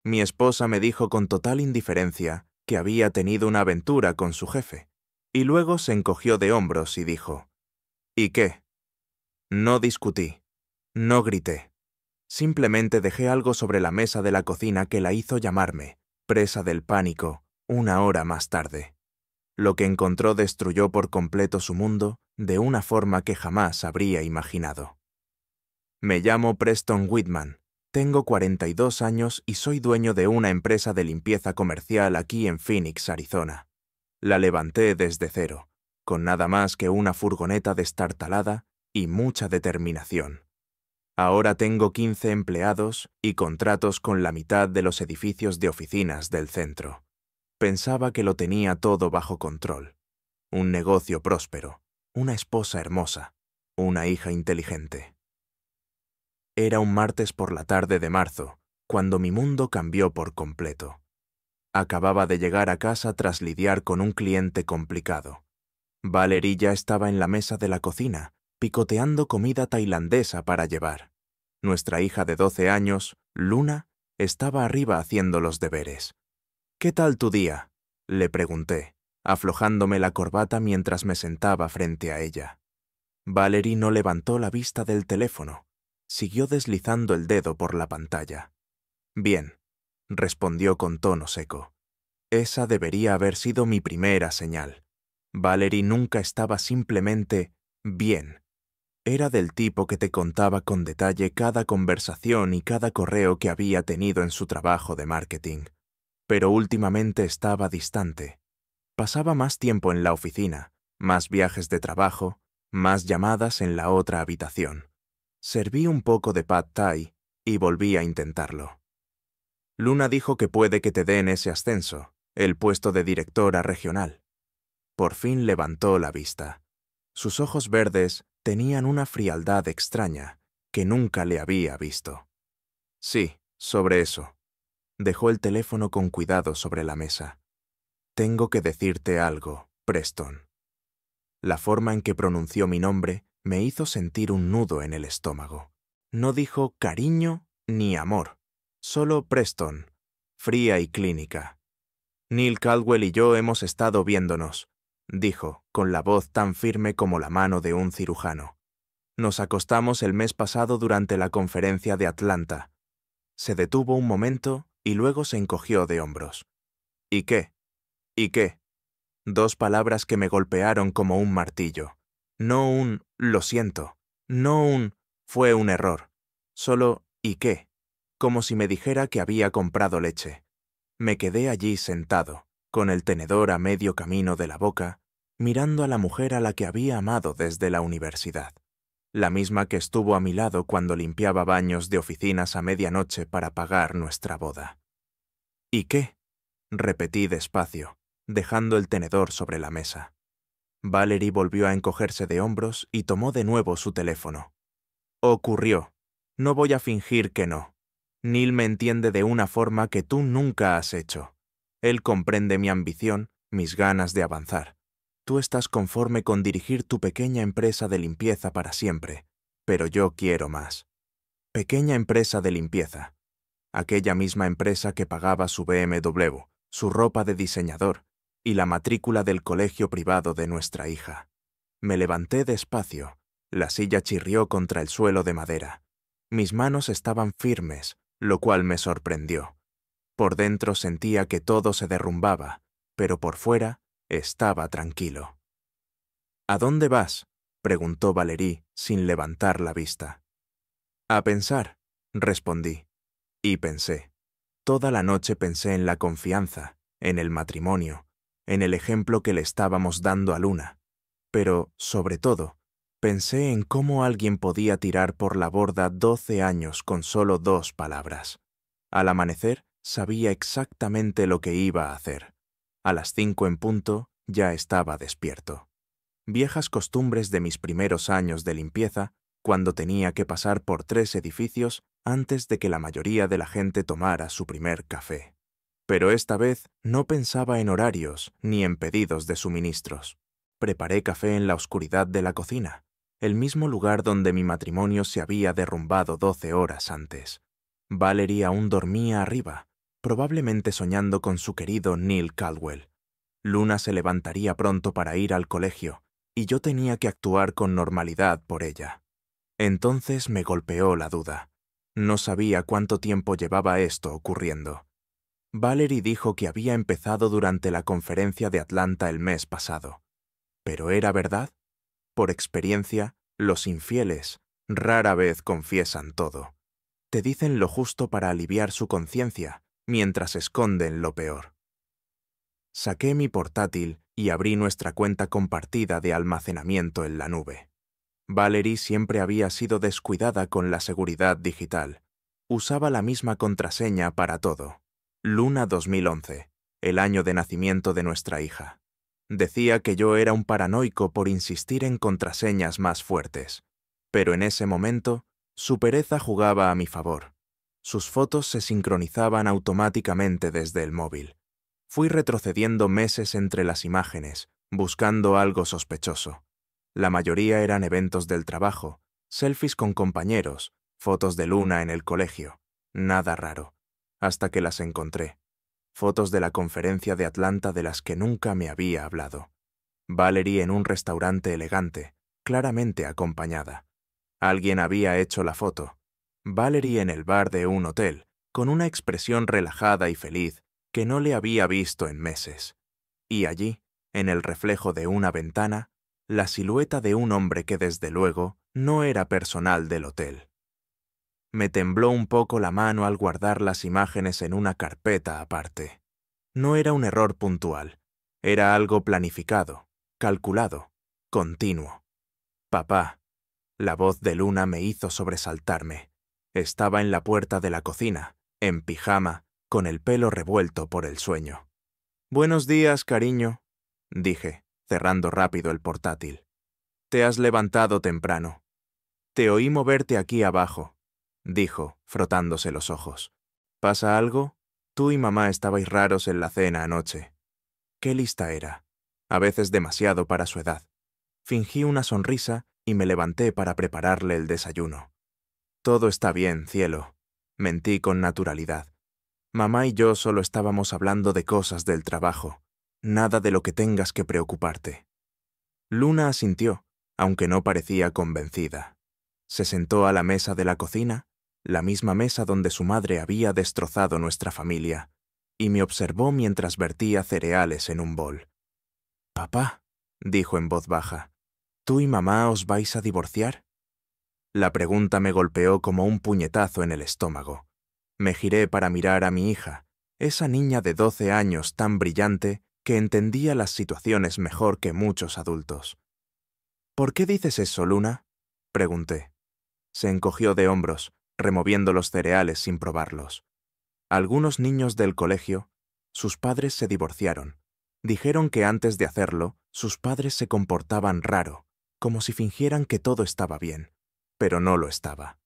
Mi esposa me dijo con total indiferencia que había tenido una aventura con su jefe, y luego se encogió de hombros y dijo, ¿y qué? No discutí, no grité. Simplemente dejé algo sobre la mesa de la cocina que la hizo llamarme, presa del pánico, 1 hora más tarde. Lo que encontró destruyó por completo su mundo de una forma que jamás habría imaginado. Me llamo Preston Whitman, tengo 42 años y soy dueño de una empresa de limpieza comercial aquí en Phoenix, Arizona. La levanté desde cero, con nada más que una furgoneta destartalada y mucha determinación. Ahora tengo 15 empleados y contratos con la mitad de los edificios de oficinas del centro. Pensaba que lo tenía todo bajo control. Un negocio próspero, una esposa hermosa, una hija inteligente. Era un martes por la tarde de marzo, cuando mi mundo cambió por completo. Acababa de llegar a casa tras lidiar con un cliente complicado. Valerie ya estaba en la mesa de la cocina, picoteando comida tailandesa para llevar. Nuestra hija de 12 años, Luna, estaba arriba haciendo los deberes. «¿Qué tal tu día?», le pregunté, aflojándome la corbata mientras me sentaba frente a ella. Valerie no levantó la vista del teléfono. Siguió deslizando el dedo por la pantalla. «Bien», respondió con tono seco. Esa debería haber sido mi primera señal. Valerie nunca estaba simplemente bien. Era del tipo que te contaba con detalle cada conversación y cada correo que había tenido en su trabajo de marketing. Pero últimamente estaba distante. Pasaba más tiempo en la oficina, más viajes de trabajo, más llamadas en la otra habitación. Serví un poco de pad thai y volví a intentarlo. Luna dijo que puede que te den ese ascenso, el puesto de directora regional. Por fin levantó la vista. Sus ojos verdes tenían una frialdad extraña que nunca le había visto. Sí, sobre eso. Dejó el teléfono con cuidado sobre la mesa. Tengo que decirte algo, Preston. La forma en que pronunció mi nombre me hizo sentir un nudo en el estómago. No dijo cariño ni amor, solo Preston, fría y clínica. Neil Caldwell y yo hemos estado viéndonos, dijo, con la voz tan firme como la mano de un cirujano. Nos acostamos el mes pasado durante la conferencia de Atlanta. Se detuvo un momento y luego se encogió de hombros. ¿Y qué? ¿Y qué? 2 palabras que me golpearon como un martillo. No un «lo siento», no un «fue un error», solo «¿y qué?», como si me dijera que había comprado leche. Me quedé allí sentado, con el tenedor a medio camino de la boca, mirando a la mujer a la que había amado desde la universidad, la misma que estuvo a mi lado cuando limpiaba baños de oficinas a medianoche para pagar nuestra boda. «¿Y qué?», repetí despacio, dejando el tenedor sobre la mesa. Valerie volvió a encogerse de hombros y tomó de nuevo su teléfono. «Ocurrió. No voy a fingir que no. Neil me entiende de una forma que tú nunca has hecho. Él comprende mi ambición, mis ganas de avanzar. Tú estás conforme con dirigir tu pequeña empresa de limpieza para siempre, pero yo quiero más. Pequeña empresa de limpieza. Aquella misma empresa que pagaba su BMW, su ropa de diseñador y la matrícula del colegio privado de nuestra hija. Me levanté despacio. La silla chirrió contra el suelo de madera. Mis manos estaban firmes, lo cual me sorprendió. Por dentro sentía que todo se derrumbaba, pero por fuera estaba tranquilo. «¿A dónde vas?», preguntó Valerie sin levantar la vista. «A pensar», respondí. Y pensé. Toda la noche pensé en la confianza, en el matrimonio, en el ejemplo que le estábamos dando a Luna. Pero, sobre todo, pensé en cómo alguien podía tirar por la borda 12 años con solo 2 palabras. Al amanecer, sabía exactamente lo que iba a hacer. A las 5 en punto, ya estaba despierto. Viejas costumbres de mis primeros años de limpieza, cuando tenía que pasar por 3 edificios antes de que la mayoría de la gente tomara su primer café. Pero esta vez no pensaba en horarios ni en pedidos de suministros. Preparé café en la oscuridad de la cocina, el mismo lugar donde mi matrimonio se había derrumbado 12 horas antes. Valerie aún dormía arriba, probablemente soñando con su querido Neil Caldwell. Luna se levantaría pronto para ir al colegio, y yo tenía que actuar con normalidad por ella. Entonces me golpeó la duda. No sabía cuánto tiempo llevaba esto ocurriendo. Valerie dijo que había empezado durante la conferencia de Atlanta el mes pasado. ¿Pero era verdad? Por experiencia, los infieles rara vez confiesan todo. Te dicen lo justo para aliviar su conciencia, mientras esconden lo peor. Saqué mi portátil y abrí nuestra cuenta compartida de almacenamiento en la nube. Valerie siempre había sido descuidada con la seguridad digital. Usaba la misma contraseña para todo. Luna 2011, el año de nacimiento de nuestra hija. Decía que yo era un paranoico por insistir en contraseñas más fuertes. Pero en ese momento, su pereza jugaba a mi favor. Sus fotos se sincronizaban automáticamente desde el móvil. Fui retrocediendo meses entre las imágenes, buscando algo sospechoso. La mayoría eran eventos del trabajo, selfies con compañeros, fotos de Luna en el colegio. Nada raro. Hasta que las encontré. Fotos de la conferencia de Atlanta de las que nunca me había hablado. Valerie en un restaurante elegante, claramente acompañada. Alguien había hecho la foto. Valerie en el bar de un hotel, con una expresión relajada y feliz que no le había visto en meses. Y allí, en el reflejo de una ventana, la silueta de un hombre que desde luego no era personal del hotel. Me tembló un poco la mano al guardar las imágenes en una carpeta aparte. No era un error puntual, era algo planificado, calculado, continuo. Papá. La voz de Luna me hizo sobresaltarme. Estaba en la puerta de la cocina, en pijama, con el pelo revuelto por el sueño. «Buenos días, cariño», dije, cerrando rápido el portátil. «Te has levantado temprano. Te oí moverte aquí abajo», dijo, frotándose los ojos. «¿Pasa algo? Tú y mamá estabais raros en la cena anoche». Qué lista era. A veces demasiado para su edad. Fingí una sonrisa y me levanté para prepararle el desayuno. «Todo está bien, cielo», mentí con naturalidad. Mamá y yo solo estábamos hablando de cosas del trabajo, nada de lo que tengas que preocuparte. Luna asintió, aunque no parecía convencida. Se sentó a la mesa de la cocina, la misma mesa donde su madre había destrozado nuestra familia, y me observó mientras vertía cereales en un bol. «Papá», dijo en voz baja, «¿tú y mamá os vais a divorciar?» La pregunta me golpeó como un puñetazo en el estómago. Me giré para mirar a mi hija, esa niña de 12 años tan brillante que entendía las situaciones mejor que muchos adultos. «¿Por qué dices eso, Luna?», pregunté. Se encogió de hombros, removiendo los cereales sin probarlos. Algunos niños del colegio, sus padres se divorciaron. Dijeron que antes de hacerlo, sus padres se comportaban raro, como si fingieran que todo estaba bien, pero no lo estaba.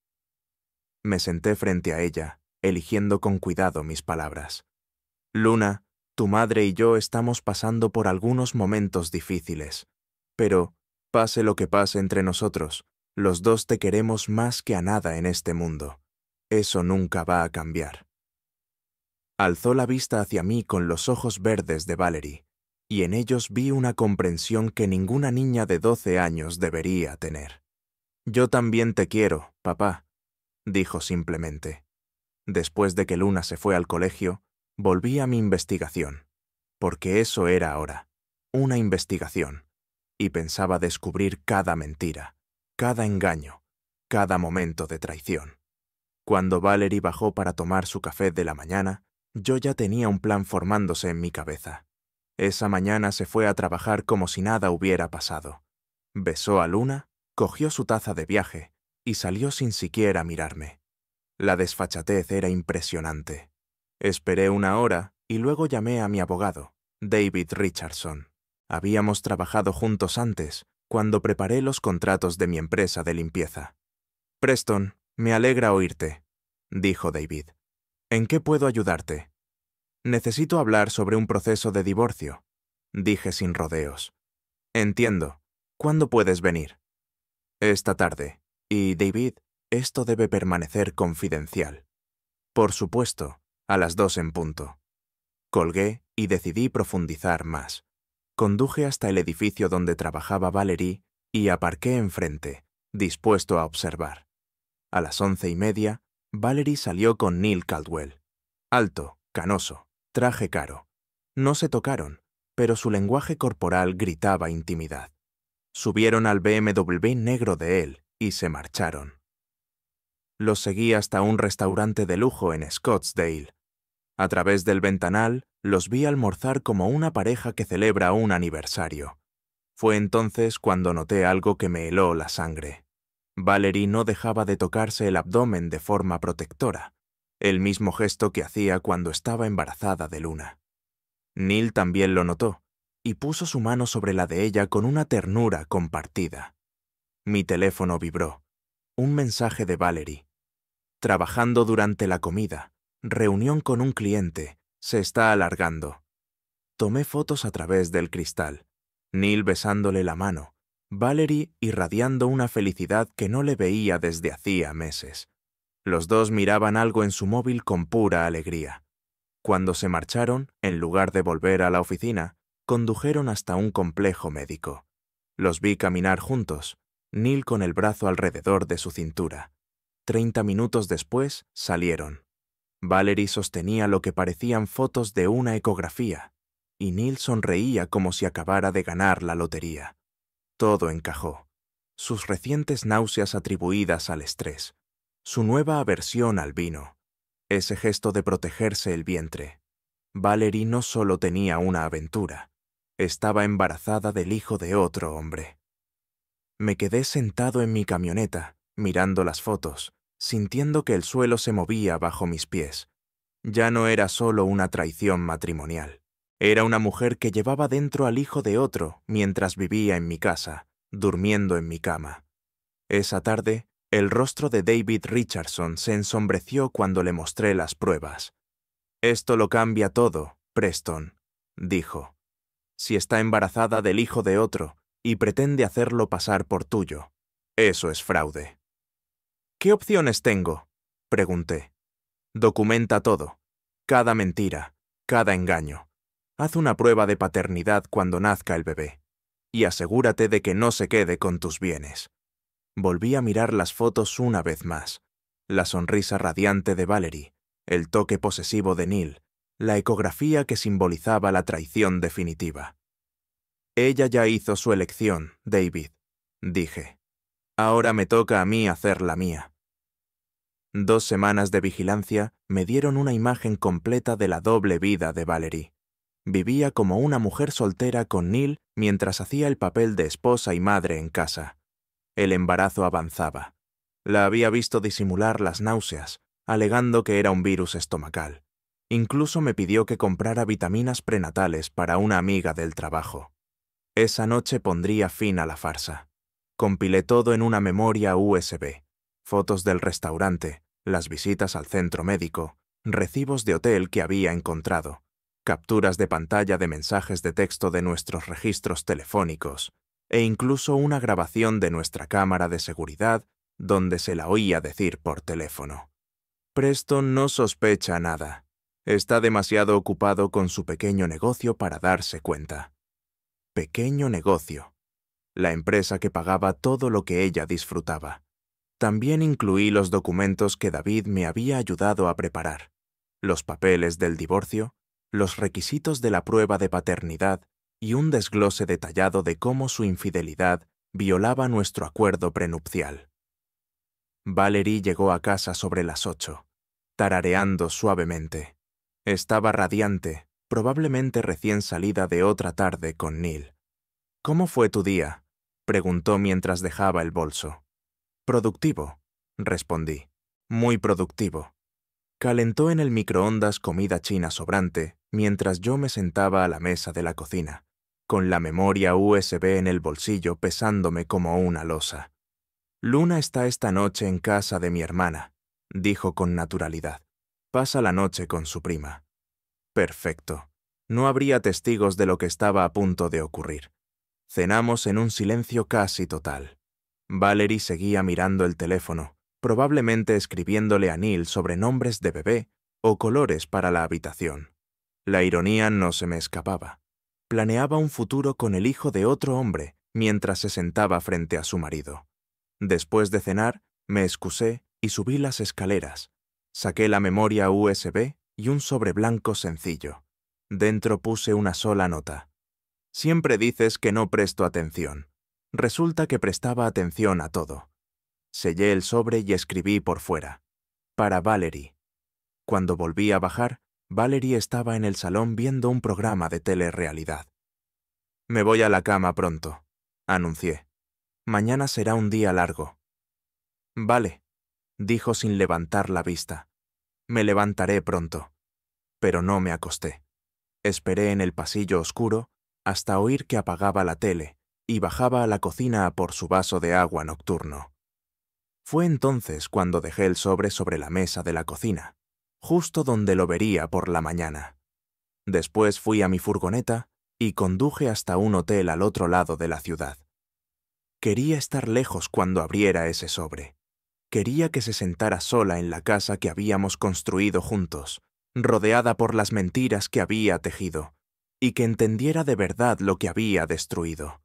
Me senté frente a ella, eligiendo con cuidado mis palabras. «Luna, tu madre y yo estamos pasando por algunos momentos difíciles, pero, pase lo que pase entre nosotros, los dos te queremos más que a nada en este mundo. Eso nunca va a cambiar». Alzó la vista hacia mí con los ojos verdes de Valerie, y en ellos vi una comprensión que ninguna niña de 12 años debería tener. «Yo también te quiero, papá», dijo simplemente. Después de que Luna se fue al colegio, volví a mi investigación, porque eso era ahora, una investigación, y pensaba descubrir cada mentira, cada engaño, cada momento de traición. Cuando Valerie bajó para tomar su café de la mañana, yo ya tenía un plan formándose en mi cabeza. Esa mañana se fue a trabajar como si nada hubiera pasado. Besó a Luna, cogió su taza de viaje y salió sin siquiera mirarme. La desfachatez era impresionante. Esperé una hora y luego llamé a mi abogado, David Richardson. Habíamos trabajado juntos antes, cuando preparé los contratos de mi empresa de limpieza. «Preston, me alegra oírte», dijo David. «¿En qué puedo ayudarte?» «Necesito hablar sobre un proceso de divorcio», dije sin rodeos. «Entiendo. ¿Cuándo puedes venir?» «Esta tarde. Y, David, esto debe permanecer confidencial». «Por supuesto», A las 2 en punto. Colgué y decidí profundizar más. Conduje hasta el edificio donde trabajaba Valerie y aparqué enfrente, dispuesto a observar. A las 11:30, Valerie salió con Neil Caldwell. Alto, canoso, traje caro. No se tocaron, pero su lenguaje corporal gritaba intimidad. Subieron al BMW negro de él y se marcharon. Los seguí hasta un restaurante de lujo en Scottsdale. A través del ventanal, los vi almorzar como una pareja que celebra un aniversario. Fue entonces cuando noté algo que me heló la sangre. Valerie no dejaba de tocarse el abdomen de forma protectora, el mismo gesto que hacía cuando estaba embarazada de Luna. Neil también lo notó, y puso su mano sobre la de ella con una ternura compartida. Mi teléfono vibró. Un mensaje de Valerie. Trabajando durante la comida. Reunión con un cliente. Se está alargando. Tomé fotos a través del cristal. Neil besándole la mano. Valerie irradiando una felicidad que no le veía desde hacía meses. Los dos miraban algo en su móvil con pura alegría. Cuando se marcharon, en lugar de volver a la oficina, condujeron hasta un complejo médico. Los vi caminar juntos, Neil con el brazo alrededor de su cintura. 30 minutos después, salieron. Valerie sostenía lo que parecían fotos de una ecografía, y Neil sonreía como si acabara de ganar la lotería. Todo encajó. Sus recientes náuseas atribuidas al estrés, su nueva aversión al vino, ese gesto de protegerse el vientre. Valerie no solo tenía una aventura, estaba embarazada del hijo de otro hombre. Me quedé sentado en mi camioneta, mirando las fotos, sintiendo que el suelo se movía bajo mis pies. Ya no era solo una traición matrimonial. Era una mujer que llevaba dentro al hijo de otro mientras vivía en mi casa, durmiendo en mi cama. Esa tarde, el rostro de David Richardson se ensombreció cuando le mostré las pruebas. «Esto lo cambia todo, Preston», dijo. «Si está embarazada del hijo de otro y pretende hacerlo pasar por tuyo, eso es fraude». «¿Qué opciones tengo?», pregunté. «Documenta todo, cada mentira, cada engaño. Haz una prueba de paternidad cuando nazca el bebé, y asegúrate de que no se quede con tus bienes». Volví a mirar las fotos una vez más. La sonrisa radiante de Valerie, el toque posesivo de Neil, la ecografía que simbolizaba la traición definitiva. «Ella ya hizo su elección, David», dije. «Ahora me toca a mí hacer la mía». 2 semanas de vigilancia me dieron una imagen completa de la doble vida de Valerie. Vivía como una mujer soltera con Neil mientras hacía el papel de esposa y madre en casa. El embarazo avanzaba. La había visto disimular las náuseas, alegando que era un virus estomacal. Incluso me pidió que comprara vitaminas prenatales para una amiga del trabajo. Esa noche pondría fin a la farsa. Compilé todo en una memoria USB. Fotos del restaurante, las visitas al centro médico, recibos de hotel que había encontrado, capturas de pantalla de mensajes de texto de nuestros registros telefónicos, e incluso una grabación de nuestra cámara de seguridad donde se la oía decir por teléfono. Preston no sospecha nada. Está demasiado ocupado con su pequeño negocio para darse cuenta. Pequeño negocio. La empresa que pagaba todo lo que ella disfrutaba. También incluí los documentos que David me había ayudado a preparar, los papeles del divorcio, los requisitos de la prueba de paternidad y un desglose detallado de cómo su infidelidad violaba nuestro acuerdo prenupcial. Valerie llegó a casa sobre las 8, tarareando suavemente. Estaba radiante, probablemente recién salida de otra tarde con Neil. «¿Cómo fue tu día?», preguntó mientras dejaba el bolso. «Productivo», respondí. «Muy productivo». Calentó en el microondas comida china sobrante mientras yo me sentaba a la mesa de la cocina, con la memoria USB en el bolsillo pesándome como una losa. «Luna está esta noche en casa de mi hermana», dijo con naturalidad. «Pasa la noche con su prima». Perfecto. No habría testigos de lo que estaba a punto de ocurrir. Cenamos en un silencio casi total. Valerie seguía mirando el teléfono, probablemente escribiéndole a Neil sobre nombres de bebé o colores para la habitación. La ironía no se me escapaba. Planeaba un futuro con el hijo de otro hombre mientras se sentaba frente a su marido. Después de cenar, me excusé y subí las escaleras. Saqué la memoria USB y un sobre blanco sencillo. Dentro puse una sola nota. Siempre dices que no presto atención. Resulta que prestaba atención a todo. Sellé el sobre y escribí por fuera. Para Valerie. Cuando volví a bajar, Valerie estaba en el salón viendo un programa de telerrealidad. «Me voy a la cama pronto», anuncié. «Mañana será un día largo». «Vale», dijo sin levantar la vista. «Me levantaré pronto». Pero no me acosté. Esperé en el pasillo oscuro hasta oír que apagaba la tele y bajaba a la cocina a por su vaso de agua nocturno. Fue entonces cuando dejé el sobre la mesa de la cocina, justo donde lo vería por la mañana. Después fui a mi furgoneta y conduje hasta un hotel al otro lado de la ciudad. Quería estar lejos cuando abriera ese sobre. Quería que se sentara sola en la casa que habíamos construido juntos, rodeada por las mentiras que había tejido, y que entendiera de verdad lo que había destruido.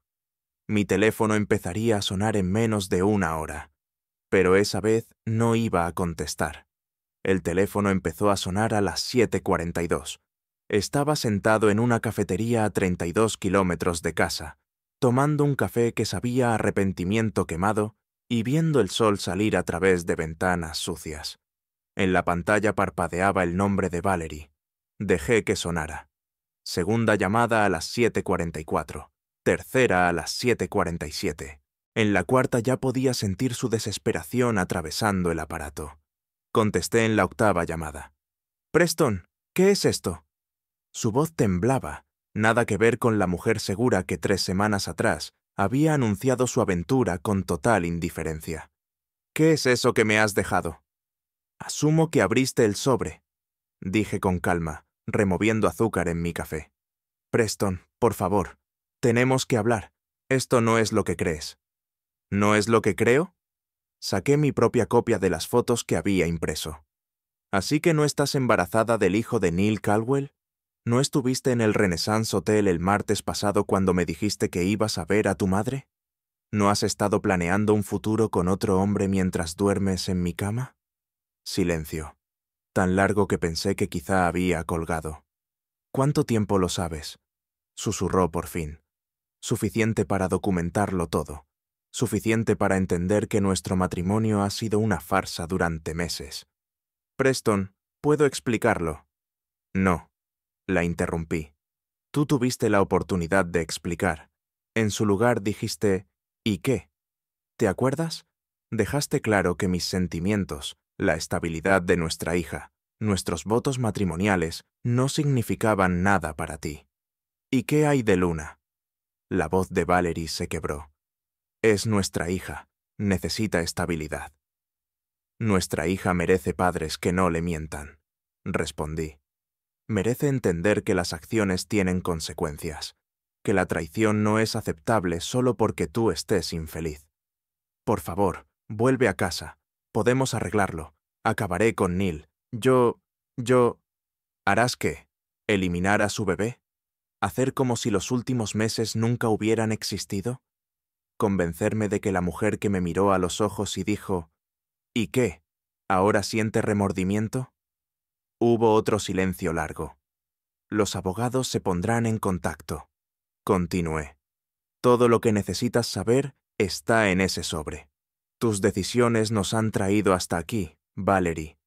Mi teléfono empezaría a sonar en menos de una hora, pero esa vez no iba a contestar. El teléfono empezó a sonar a las 7:42. Estaba sentado en una cafetería a 32 kilómetros de casa, tomando un café que sabía a arrepentimiento quemado y viendo el sol salir a través de ventanas sucias. En la pantalla parpadeaba el nombre de Valerie. Dejé que sonara. Segunda llamada a las 7:44. Tercera a las 7:47. En la cuarta ya podía sentir su desesperación atravesando el aparato. Contesté en la octava llamada. «Preston, ¿qué es esto?» Su voz temblaba, nada que ver con la mujer segura que 3 semanas atrás había anunciado su aventura con total indiferencia. «¿Qué es eso que me has dejado?» «Asumo que abriste el sobre», dije con calma, removiendo azúcar en mi café. «Preston, por favor, tenemos que hablar. Esto no es lo que crees». «¿No es lo que creo?» Saqué mi propia copia de las fotos que había impreso. «¿Así que no estás embarazada del hijo de Neil Caldwell? ¿No estuviste en el Renaissance Hotel el martes pasado cuando me dijiste que ibas a ver a tu madre? ¿No has estado planeando un futuro con otro hombre mientras duermes en mi cama?» Silencio, tan largo que pensé que quizá había colgado. «¿Cuánto tiempo lo sabes?», susurró por fin. «Suficiente para documentarlo todo. Suficiente para entender que nuestro matrimonio ha sido una farsa durante meses». «Preston, ¿puedo explicarlo?» «No», la interrumpí. «Tú tuviste la oportunidad de explicar. En su lugar dijiste, ¿y qué? ¿Te acuerdas? Dejaste claro que mis sentimientos, la estabilidad de nuestra hija, nuestros votos matrimoniales, no significaban nada para ti. ¿Y qué hay de Luna?» La voz de Valerie se quebró. «Es nuestra hija. Necesita estabilidad». «Nuestra hija merece padres que no le mientan», respondí. «Merece entender que las acciones tienen consecuencias, que la traición no es aceptable solo porque tú estés infeliz. Por favor, vuelve a casa. Podemos arreglarlo. Acabaré con Neil. Yo... ¿Harás qué? ¿Eliminar a su bebé? ¿Hacer como si los últimos meses nunca hubieran existido? ¿Convencerme de que la mujer que me miró a los ojos y dijo, ¿y qué? ¿Ahora siente remordimiento?» Hubo otro silencio largo. «Los abogados se pondrán en contacto», continué. «Todo lo que necesitas saber está en ese sobre. Tus decisiones nos han traído hasta aquí, Valerie.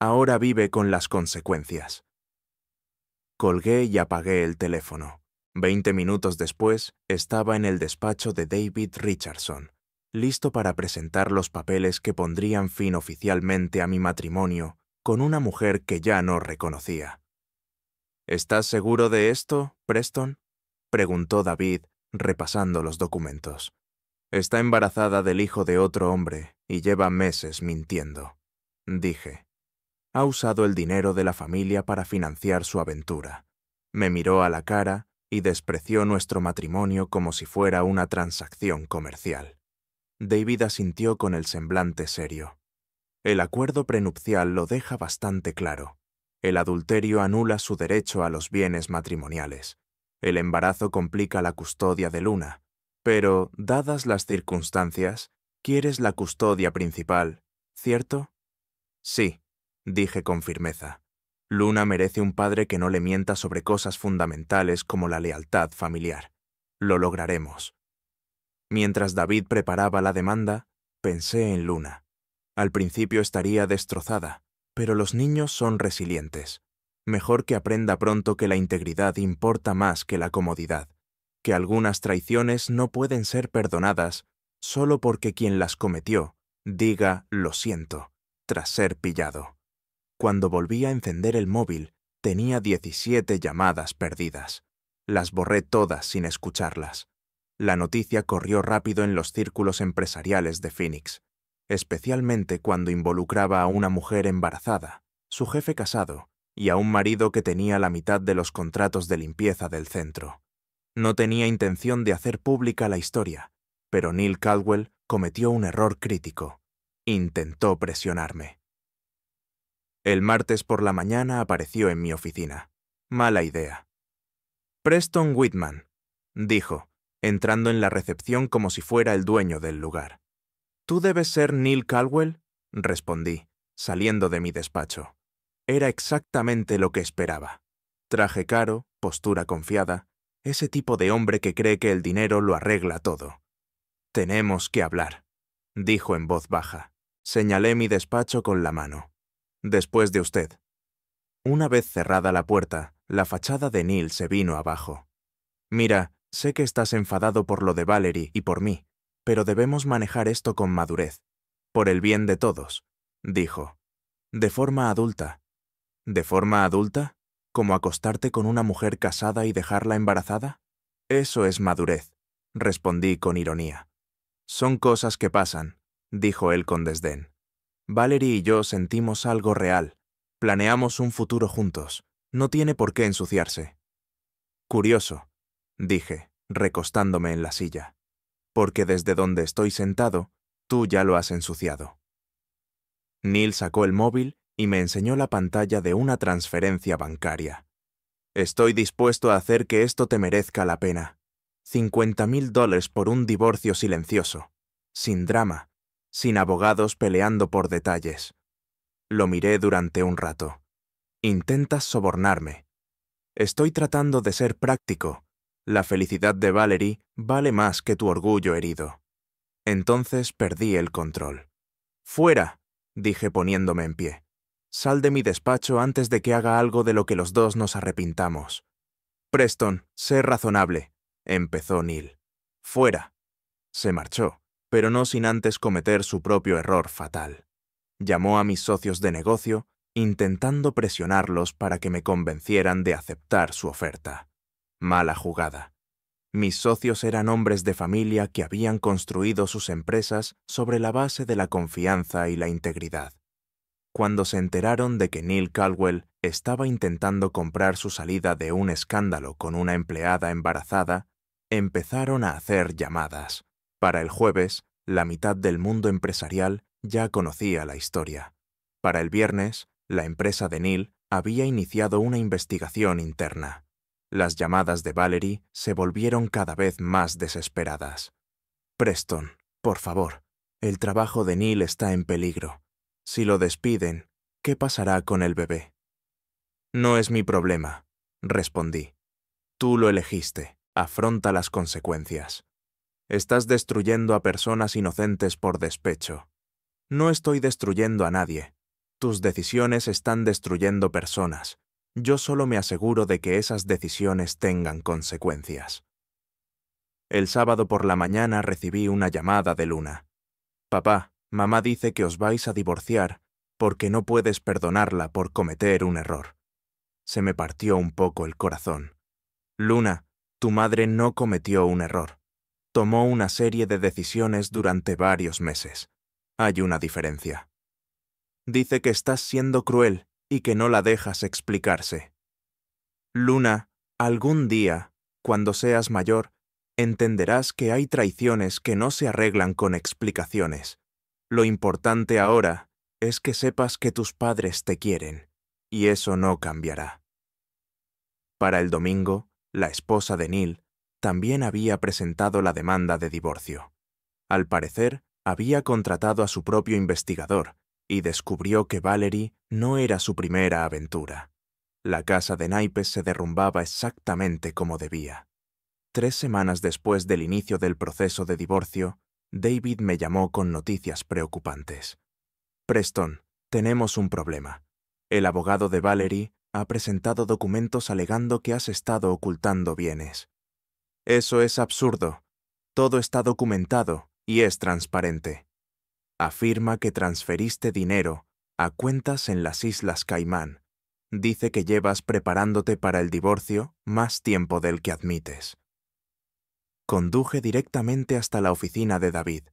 Ahora vive con las consecuencias». Colgué y apagué el teléfono. 20 minutos después, estaba en el despacho de David Richardson, listo para presentar los papeles que pondrían fin oficialmente a mi matrimonio con una mujer que ya no reconocía. «¿Estás seguro de esto, Preston?», preguntó David, repasando los documentos. «Está embarazada del hijo de otro hombre y lleva meses mintiendo», dije. «Ha usado el dinero de la familia para financiar su aventura». Me miró a la cara y despreció nuestro matrimonio como si fuera una transacción comercial. David asintió con el semblante serio. «El acuerdo prenupcial lo deja bastante claro. El adulterio anula su derecho a los bienes matrimoniales. El embarazo complica la custodia de Luna. Pero, dadas las circunstancias, quieres la custodia principal, ¿cierto? Sí, dije con firmeza. Luna merece un padre que no le mienta sobre cosas fundamentales como la lealtad familiar. Lo lograremos. Mientras David preparaba la demanda, pensé en Luna. Al principio estaría destrozada, pero los niños son resilientes. Mejor que aprenda pronto que la integridad importa más que la comodidad, que algunas traiciones no pueden ser perdonadas solo porque quien las cometió diga «lo siento» tras ser pillado. Cuando volví a encender el móvil, tenía 17 llamadas perdidas. Las borré todas sin escucharlas. La noticia corrió rápido en los círculos empresariales de Phoenix, especialmente cuando involucraba a una mujer embarazada, su jefe casado y a un marido que tenía la mitad de los contratos de limpieza del centro. No tenía intención de hacer pública la historia, pero Neil Caldwell cometió un error crítico. Intentó presionarme. El martes por la mañana apareció en mi oficina. Mala idea. Preston Whitman, dijo, entrando en la recepción como si fuera el dueño del lugar. ¿Tú debes ser Neil Caldwell? Respondí, saliendo de mi despacho. Era exactamente lo que esperaba. Traje caro, postura confiada, ese tipo de hombre que cree que el dinero lo arregla todo. Tenemos que hablar, dijo en voz baja. Señalé mi despacho con la mano. Después de usted. Una vez cerrada la puerta, la fachada de Neil se vino abajo. Mira, sé que estás enfadado por lo de Valerie y por mí, pero debemos manejar esto con madurez. Por el bien de todos, dijo. De forma adulta. ¿De forma adulta? ¿Como acostarte con una mujer casada y dejarla embarazada? Eso es madurez, respondí con ironía. Son cosas que pasan, dijo él con desdén. Valerie y yo sentimos algo real. Planeamos un futuro juntos. No tiene por qué ensuciarse. Curioso, dije, recostándome en la silla. Porque desde donde estoy sentado, tú ya lo has ensuciado. Neil sacó el móvil y me enseñó la pantalla de una transferencia bancaria. Estoy dispuesto a hacer que esto te merezca la pena. $50,000 por un divorcio silencioso, sin drama, sin abogados peleando por detalles. Lo miré durante un rato. Intentas sobornarme. Estoy tratando de ser práctico. La felicidad de Valerie vale más que tu orgullo herido. Entonces perdí el control. ¡Fuera!, dije poniéndome en pie. Sal de mi despacho antes de que haga algo de lo que los dos nos arrepintamos. Preston, sé razonable, empezó Neil. Fuera. Se marchó, pero no sin antes cometer su propio error fatal. Llamó a mis socios de negocio, intentando presionarlos para que me convencieran de aceptar su oferta. Mala jugada. Mis socios eran hombres de familia que habían construido sus empresas sobre la base de la confianza y la integridad. Cuando se enteraron de que Neil Caldwell estaba intentando comprar su salida de un escándalo con una empleada embarazada, empezaron a hacer llamadas. Para el jueves, la mitad del mundo empresarial ya conocía la historia. Para el viernes, la empresa de Neil había iniciado una investigación interna. Las llamadas de Valerie se volvieron cada vez más desesperadas. Preston, por favor, el trabajo de Neil está en peligro. Si lo despiden, ¿qué pasará con el bebé? No es mi problema, respondí. Tú lo elegiste, afronta las consecuencias. Estás destruyendo a personas inocentes por despecho. No estoy destruyendo a nadie. Tus decisiones están destruyendo personas. Yo solo me aseguro de que esas decisiones tengan consecuencias. El sábado por la mañana recibí una llamada de Luna. Papá, mamá dice que os vais a divorciar porque no puedes perdonarla por cometer un error. Se me partió un poco el corazón. Luna, tu madre no cometió un error. Tomó una serie de decisiones durante varios meses. Hay una diferencia. Dice que estás siendo cruel y que no la dejas explicarse. Luna, algún día, cuando seas mayor, entenderás que hay traiciones que no se arreglan con explicaciones. Lo importante ahora es que sepas que tus padres te quieren. y eso no cambiará. Para el domingo, la esposa de Neil también había presentado la demanda de divorcio. Al parecer, había contratado a su propio investigador y descubrió que Valerie no era su primera aventura. La casa de naipes se derrumbaba exactamente como debía. 3 semanas después del inicio del proceso de divorcio, David me llamó con noticias preocupantes. Preston, tenemos un problema. El abogado de Valerie ha presentado documentos alegando que has estado ocultando bienes. Eso es absurdo. Todo está documentado y es transparente. Afirma que transferiste dinero a cuentas en las Islas Caimán. Dice que llevas preparándote para el divorcio más tiempo del que admites. Conduje directamente hasta la oficina de David.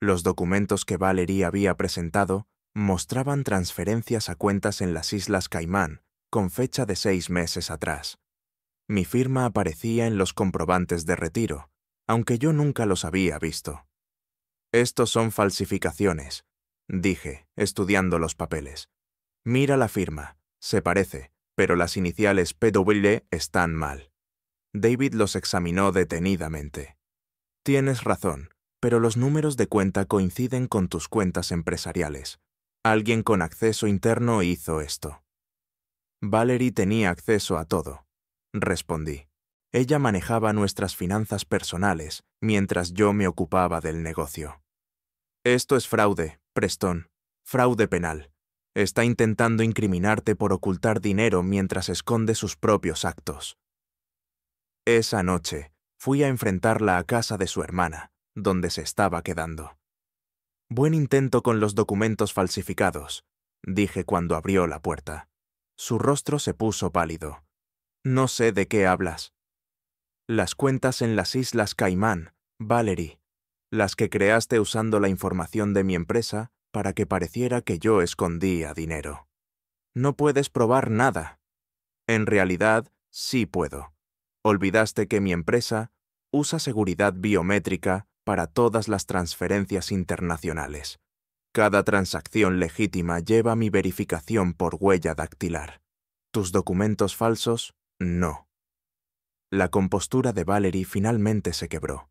Los documentos que Valerie había presentado mostraban transferencias a cuentas en las Islas Caimán, con fecha de 6 meses atrás. Mi firma aparecía en los comprobantes de retiro, aunque yo nunca los había visto. «Estos son falsificaciones», dije, estudiando los papeles. «Mira la firma, se parece, pero las iniciales PW están mal». David los examinó detenidamente. «Tienes razón, pero los números de cuenta coinciden con tus cuentas empresariales. Alguien con acceso interno hizo esto». «Valerie tenía acceso a todo», respondí. «Ella manejaba nuestras finanzas personales, mientras yo me ocupaba del negocio». «Esto es fraude, Preston, fraude penal. Está intentando incriminarte por ocultar dinero mientras esconde sus propios actos». Esa noche, fui a enfrentarla a casa de su hermana, donde se estaba quedando. «Buen intento con los documentos falsificados», dije cuando abrió la puerta. Su rostro se puso pálido. «No sé de qué hablas». «Las cuentas en las Islas Caimán, Valerie, las que creaste usando la información de mi empresa para que pareciera que yo escondía dinero. No puedes probar nada». «En realidad, sí puedo. Olvidaste que mi empresa usa seguridad biométrica para todas las transferencias internacionales. Cada transacción legítima lleva mi verificación por huella dactilar. Tus documentos falsos, no». La compostura de Valerie finalmente se quebró.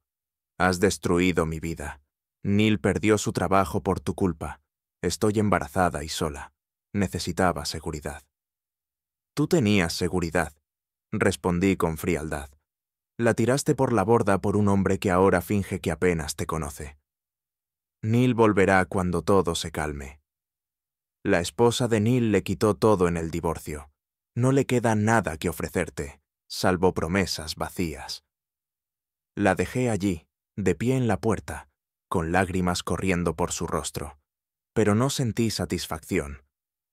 «Has destruido mi vida. Neil perdió su trabajo por tu culpa. Estoy embarazada y sola. Necesitaba seguridad». «Tú tenías seguridad», respondí con frialdad. «La tiraste por la borda por un hombre que ahora finge que apenas te conoce». «Neil volverá cuando todo se calme». La esposa de Neil le quitó todo en el divorcio. No le queda nada que ofrecerte, salvo promesas vacías. La dejé allí, de pie en la puerta, con lágrimas corriendo por su rostro. Pero no sentí satisfacción.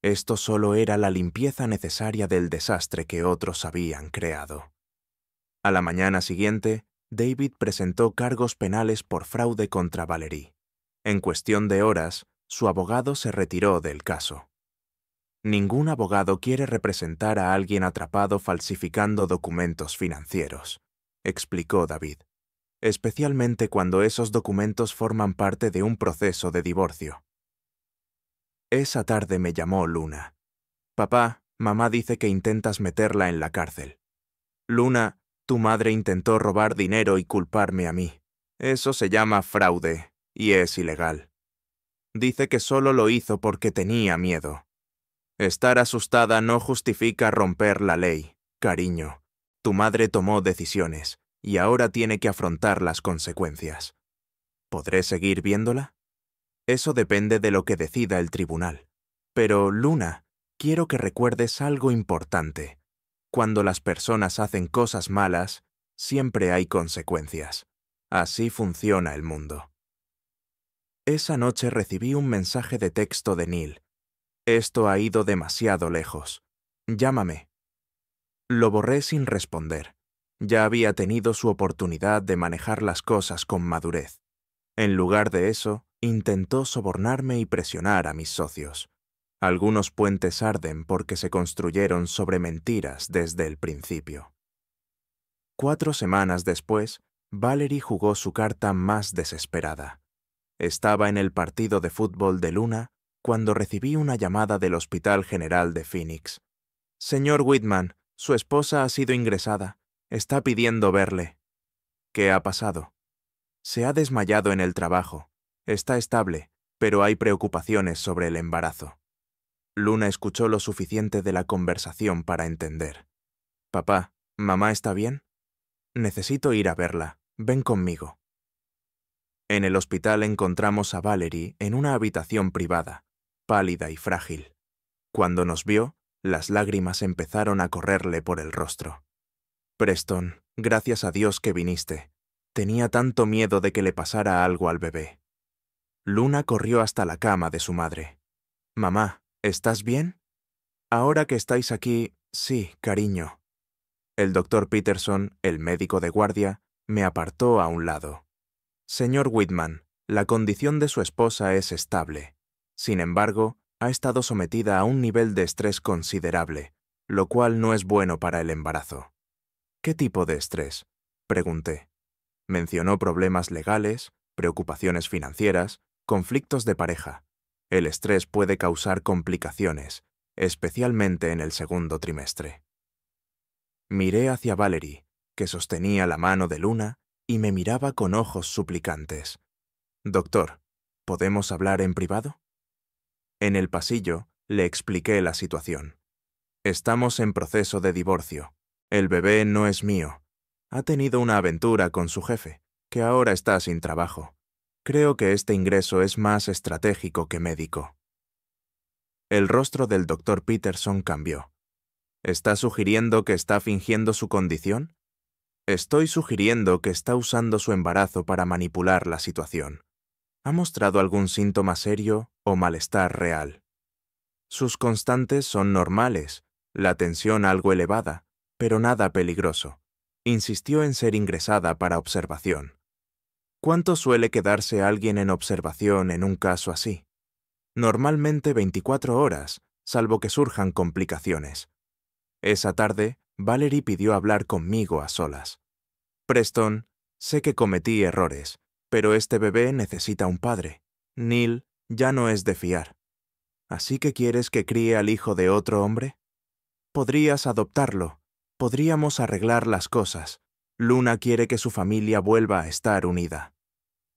Esto solo era la limpieza necesaria del desastre que otros habían creado. A la mañana siguiente, David presentó cargos penales por fraude contra Valerie. En cuestión de horas, su abogado se retiró del caso. Ningún abogado quiere representar a alguien atrapado falsificando documentos financieros, explicó David, especialmente cuando esos documentos forman parte de un proceso de divorcio. Esa tarde me llamó Luna. «Papá, mamá dice que intentas meterla en la cárcel». «Luna, tu madre intentó robar dinero y culparme a mí. Eso se llama fraude y es ilegal. Dice que solo lo hizo porque tenía miedo. Estar asustada no justifica romper la ley, cariño. Tu madre tomó decisiones y ahora tiene que afrontar las consecuencias. ¿Podré seguir viéndola? Eso depende de lo que decida el tribunal. Pero, Luna, quiero que recuerdes algo importante. Cuando las personas hacen cosas malas, siempre hay consecuencias. Así funciona el mundo». Esa noche recibí un mensaje de texto de Neil. «Esto ha ido demasiado lejos. Llámame». Lo borré sin responder. Ya había tenido su oportunidad de manejar las cosas con madurez. En lugar de eso, intentó sobornarme y presionar a mis socios. Algunos puentes arden porque se construyeron sobre mentiras desde el principio. 4 semanas después, Valerie jugó su carta más desesperada. Estaba en el partido de fútbol de Luna cuando recibí una llamada del Hospital General de Phoenix. Señor Whitman, su esposa ha sido ingresada. Está pidiendo verle. ¿Qué ha pasado? Se ha desmayado en el trabajo. Está estable, pero hay preocupaciones sobre el embarazo. Luna escuchó lo suficiente de la conversación para entender. Papá, ¿mamá está bien? Necesito ir a verla. Ven conmigo. En el hospital encontramos a Valerie en una habitación privada, pálida y frágil. Cuando nos vio, las lágrimas empezaron a correrle por el rostro. Preston, gracias a Dios que viniste. Tenía tanto miedo de que le pasara algo al bebé. Luna corrió hasta la cama de su madre. Mamá, ¿estás bien? Ahora que estáis aquí, sí, cariño. El doctor Peterson, el médico de guardia, me apartó a un lado. Señor Whitman, la condición de su esposa es estable. Sin embargo, ha estado sometida a un nivel de estrés considerable, lo cual no es bueno para el embarazo. ¿Qué tipo de estrés?, pregunté. Mencionó problemas legales, preocupaciones financieras, conflictos de pareja. El estrés puede causar complicaciones, especialmente en el segundo trimestre. Miré hacia Valerie, que sostenía la mano de Luna y me miraba con ojos suplicantes. Doctor, ¿podemos hablar en privado? En el pasillo le expliqué la situación. Estamos en proceso de divorcio. El bebé no es mío. Ha tenido una aventura con su jefe, que ahora está sin trabajo. Creo que este ingreso es más estratégico que médico. El rostro del doctor Peterson cambió. ¿Está sugiriendo que está fingiendo su condición? Estoy sugiriendo que está usando su embarazo para manipular la situación. ¿Ha mostrado algún síntoma serio o malestar real? Sus constantes son normales, la tensión algo elevada, pero nada peligroso. Insistió en ser ingresada para observación. ¿Cuánto suele quedarse alguien en observación en un caso así? Normalmente 24 horas, salvo que surjan complicaciones. Esa tarde, Valerie pidió hablar conmigo a solas. Preston, sé que cometí errores, pero este bebé necesita un padre. Neil ya no es de fiar. ¿Así que quieres que críe al hijo de otro hombre? Podrías adoptarlo. Podríamos arreglar las cosas. Luna quiere que su familia vuelva a estar unida.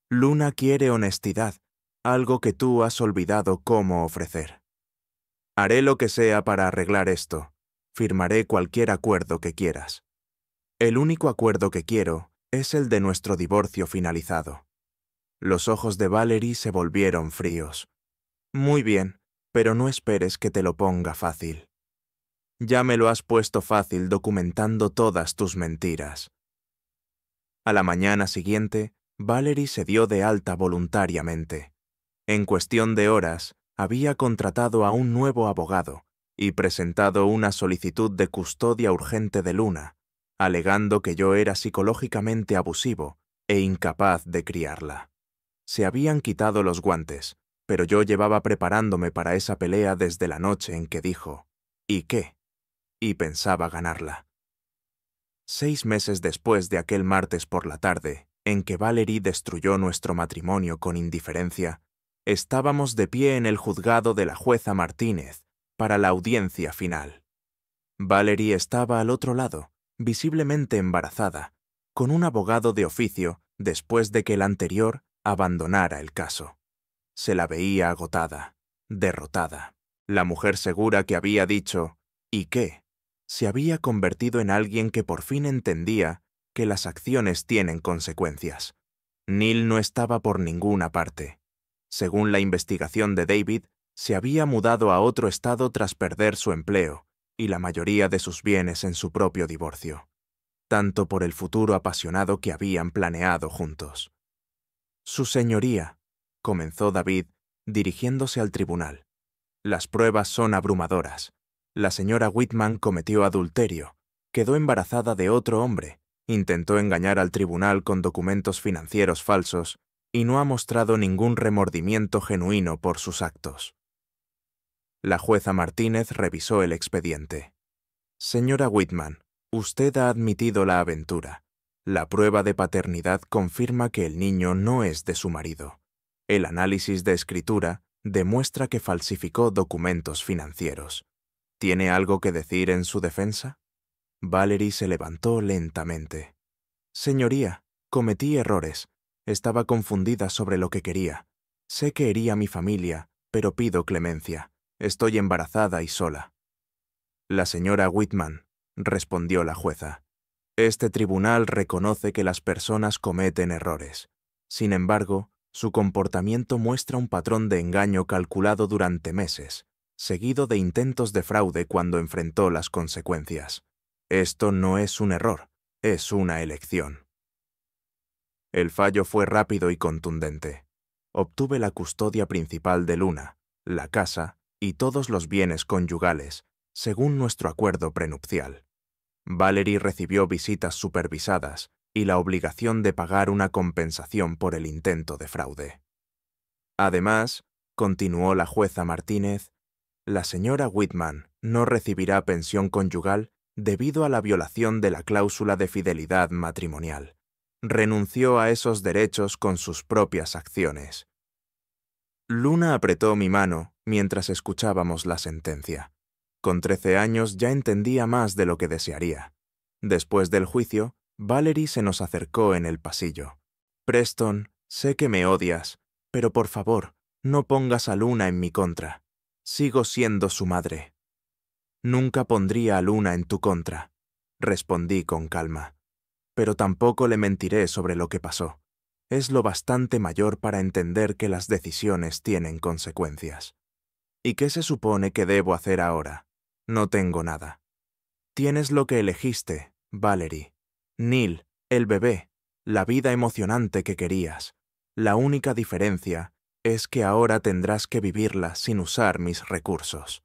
Luna quiere honestidad, algo que tú has olvidado cómo ofrecer. Haré lo que sea para arreglar esto. Firmaré cualquier acuerdo que quieras. El único acuerdo que quiero es el de nuestro divorcio finalizado. Los ojos de Valerie se volvieron fríos. Muy bien, pero no esperes que te lo ponga fácil. Ya me lo has puesto fácil documentando todas tus mentiras. A la mañana siguiente, Valerie se dio de alta voluntariamente. En cuestión de horas, había contratado a un nuevo abogado y presentado una solicitud de custodia urgente de Luna, alegando que yo era psicológicamente abusivo e incapaz de criarla. Se habían quitado los guantes, pero yo llevaba preparándome para esa pelea desde la noche en que dijo, ¿y qué? Y pensaba ganarla. 6 meses después de aquel martes por la tarde, en que Valerie destruyó nuestro matrimonio con indiferencia, estábamos de pie en el juzgado de la jueza Martínez para la audiencia final. Valerie estaba al otro lado, visiblemente embarazada, con un abogado de oficio después de que el anterior abandonara el caso. Se la veía agotada, derrotada. La mujer segura que había dicho, ¿y qué?, se había convertido en alguien que por fin entendía que las acciones tienen consecuencias. Neil no estaba por ninguna parte. Según la investigación de David, se había mudado a otro estado tras perder su empleo y la mayoría de sus bienes en su propio divorcio, tanto por el futuro apasionado que habían planeado juntos. Su señoría, comenzó David, dirigiéndose al tribunal. Las pruebas son abrumadoras. La señora Whitman cometió adulterio, quedó embarazada de otro hombre, intentó engañar al tribunal con documentos financieros falsos y no ha mostrado ningún remordimiento genuino por sus actos. La jueza Martínez revisó el expediente. Señora Whitman, usted ha admitido la aventura. La prueba de paternidad confirma que el niño no es de su marido. El análisis de escritura demuestra que falsificó documentos financieros. ¿Tiene algo que decir en su defensa? Valerie se levantó lentamente. Señoría, cometí errores. Estaba confundida sobre lo que quería. Sé que hería a mi familia, pero pido clemencia. Estoy embarazada y sola. La señora Whitman, respondió la jueza. Este tribunal reconoce que las personas cometen errores. Sin embargo, su comportamiento muestra un patrón de engaño calculado durante meses, seguido de intentos de fraude cuando enfrentó las consecuencias. Esto no es un error, es una elección. El fallo fue rápido y contundente. Obtuve la custodia principal de Luna, la casa y todos los bienes conyugales, según nuestro acuerdo prenupcial. Valerie recibió visitas supervisadas y la obligación de pagar una compensación por el intento de fraude. Además, continuó la jueza Martínez, la señora Whitman no recibirá pensión conyugal debido a la violación de la cláusula de fidelidad matrimonial. Renunció a esos derechos con sus propias acciones. Luna apretó mi mano mientras escuchábamos la sentencia. Con 13 años ya entendía más de lo que desearía. Después del juicio, Valerie se nos acercó en el pasillo. Preston, sé que me odias, pero por favor, no pongas a Luna en mi contra. Sigo siendo su madre. Nunca pondría a Luna en tu contra, respondí con calma. Pero tampoco le mentiré sobre lo que pasó. Es lo bastante mayor para entender que las decisiones tienen consecuencias. ¿Y qué se supone que debo hacer ahora? No tengo nada. Tienes lo que elegiste, Valerie. Neil, el bebé, la vida emocionante que querías. La única diferencia es que ahora tendrás que vivirla sin usar mis recursos.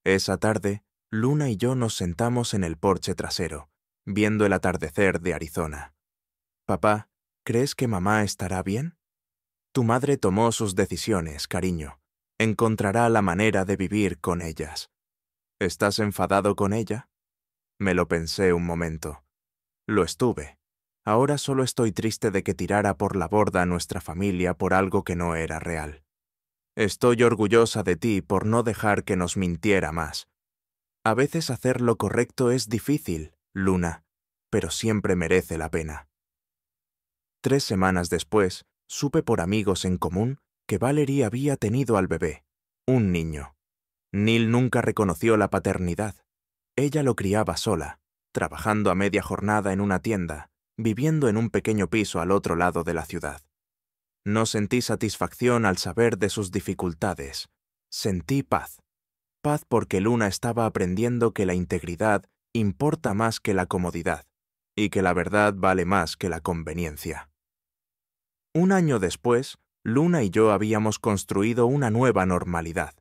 Esa tarde, Luna y yo nos sentamos en el porche trasero, viendo el atardecer de Arizona. Papá, ¿crees que mamá estará bien? Tu madre tomó sus decisiones, cariño. Encontrará la manera de vivir con ellas. ¿Estás enfadado con ella? Me lo pensé un momento. Lo estuve. Ahora solo estoy triste de que tirara por la borda a nuestra familia por algo que no era real. Estoy orgullosa de ti por no dejar que nos mintiera más. A veces hacer lo correcto es difícil, Luna, pero siempre merece la pena. 3 semanas después, supe por amigos en común que Valerie había tenido al bebé, un niño. Neil nunca reconoció la paternidad. Ella lo criaba sola, trabajando a media jornada en una tienda, viviendo en un pequeño piso al otro lado de la ciudad. No sentí satisfacción al saber de sus dificultades. Sentí paz. Paz porque Luna estaba aprendiendo que la integridad importa más que la comodidad, y que la verdad vale más que la conveniencia. Un año después, Luna y yo habíamos construido una nueva normalidad.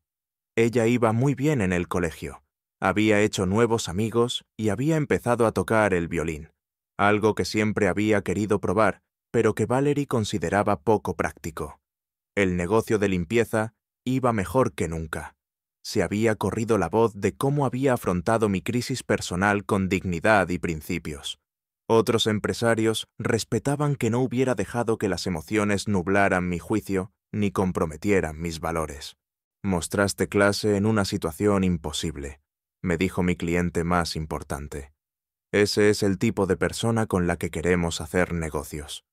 Ella iba muy bien en el colegio. Había hecho nuevos amigos y había empezado a tocar el violín, algo que siempre había querido probar, pero que Valerie consideraba poco práctico. El negocio de limpieza iba mejor que nunca. Se había corrido la voz de cómo había afrontado mi crisis personal con dignidad y principios. Otros empresarios respetaban que no hubiera dejado que las emociones nublaran mi juicio ni comprometieran mis valores. Mostraste clase en una situación imposible, me dijo mi cliente más importante. Ese es el tipo de persona con la que queremos hacer negocios.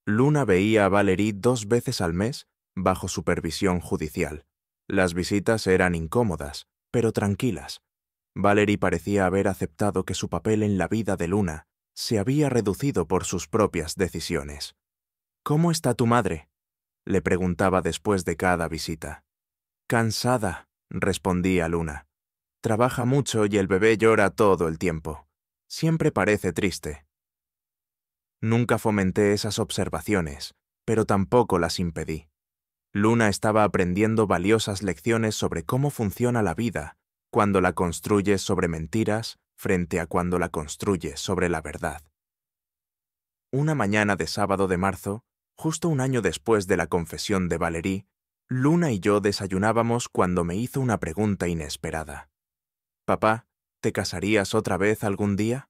Luna veía a Valerie 2 veces al mes bajo supervisión judicial. Las visitas eran incómodas, pero tranquilas. Valerie parecía haber aceptado que su papel en la vida de Luna se había reducido por sus propias decisiones. ¿Cómo está tu madre?, le preguntaba después de cada visita. Cansada, respondía Luna. Trabaja mucho y el bebé llora todo el tiempo. Siempre parece triste. Nunca fomenté esas observaciones, pero tampoco las impedí. Luna estaba aprendiendo valiosas lecciones sobre cómo funciona la vida cuando la construyes sobre mentiras frente a cuando la construyes sobre la verdad. Una mañana de sábado de marzo, justo un año después de la confesión de Valerie, Luna y yo desayunábamos cuando me hizo una pregunta inesperada. «Papá, ¿te casarías otra vez algún día?»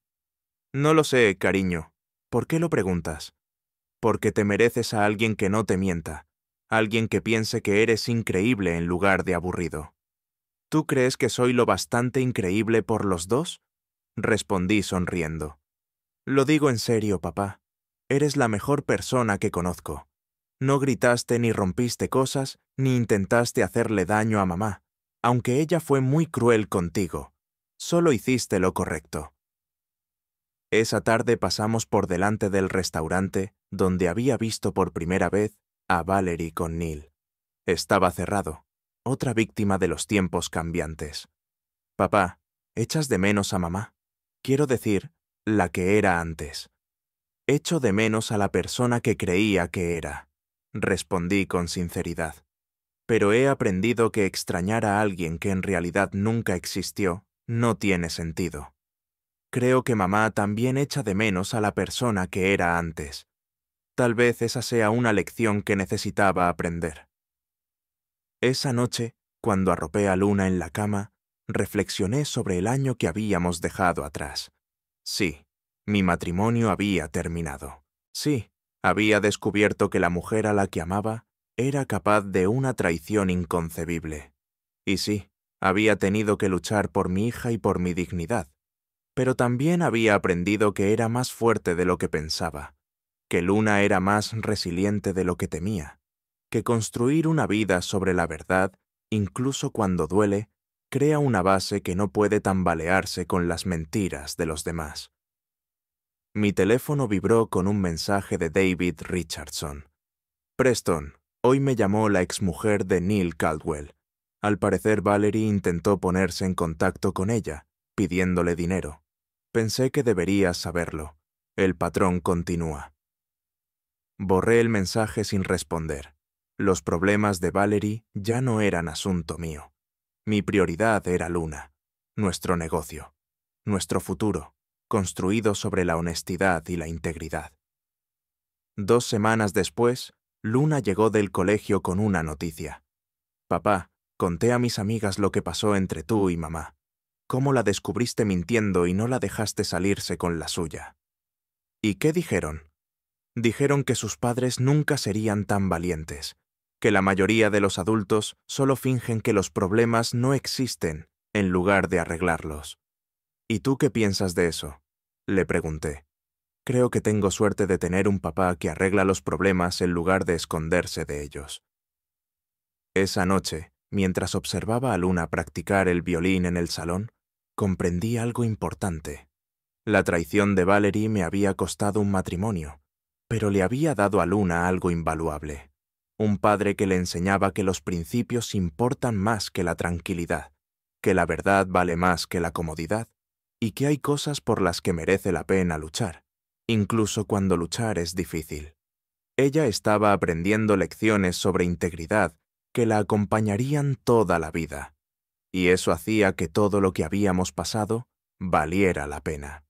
«No lo sé, cariño. ¿Por qué lo preguntas?» «Porque te mereces a alguien que no te mienta, alguien que piense que eres increíble en lugar de aburrido». ¿Tú crees que soy lo bastante increíble por los dos? Respondí sonriendo. Lo digo en serio, papá. Eres la mejor persona que conozco. No gritaste ni rompiste cosas, ni intentaste hacerle daño a mamá, aunque ella fue muy cruel contigo. Solo hiciste lo correcto. Esa tarde pasamos por delante del restaurante donde había visto por primera vez a Valerie con Neil. Estaba cerrado, otra víctima de los tiempos cambiantes. Papá, ¿echas de menos a mamá? Quiero decir, la que era antes. Echo de menos a la persona que creía que era, respondí con sinceridad. Pero he aprendido que extrañar a alguien que en realidad nunca existió no tiene sentido. Creo que mamá también echa de menos a la persona que era antes. Tal vez esa sea una lección que necesitaba aprender. Esa noche, cuando arropé a Luna en la cama, reflexioné sobre el año que habíamos dejado atrás. Sí, mi matrimonio había terminado. Sí, había descubierto que la mujer a la que amaba era capaz de una traición inconcebible. Y sí, había tenido que luchar por mi hija y por mi dignidad. Pero también había aprendido que era más fuerte de lo que pensaba, que Luna era más resiliente de lo que temía, que construir una vida sobre la verdad, incluso cuando duele, crea una base que no puede tambalearse con las mentiras de los demás. Mi teléfono vibró con un mensaje de David Richardson. Preston, hoy me llamó la exmujer de Neil Caldwell. Al parecer Valerie intentó ponerse en contacto con ella, pidiéndole dinero. Pensé que deberías saberlo. El patrón continúa. Borré el mensaje sin responder. Los problemas de Valerie ya no eran asunto mío. Mi prioridad era Luna, nuestro negocio, nuestro futuro, construido sobre la honestidad y la integridad. 2 semanas después, Luna llegó del colegio con una noticia. Papá, conté a mis amigas lo que pasó entre tú y mamá. Cómo la descubriste mintiendo y no la dejaste salirse con la suya. ¿Y qué dijeron? Dijeron que sus padres nunca serían tan valientes, que la mayoría de los adultos solo fingen que los problemas no existen en lugar de arreglarlos. ¿Y tú qué piensas de eso? Le pregunté. Creo que tengo suerte de tener un papá que arregla los problemas en lugar de esconderse de ellos. Esa noche, mientras observaba a Luna practicar el violín en el salón, comprendí algo importante. La traición de Valerie me había costado un matrimonio, pero le había dado a Luna algo invaluable. Un padre que le enseñaba que los principios importan más que la tranquilidad, que la verdad vale más que la comodidad, y que hay cosas por las que merece la pena luchar, incluso cuando luchar es difícil. Ella estaba aprendiendo lecciones sobre integridad que la acompañarían toda la vida, y eso hacía que todo lo que habíamos pasado valiera la pena.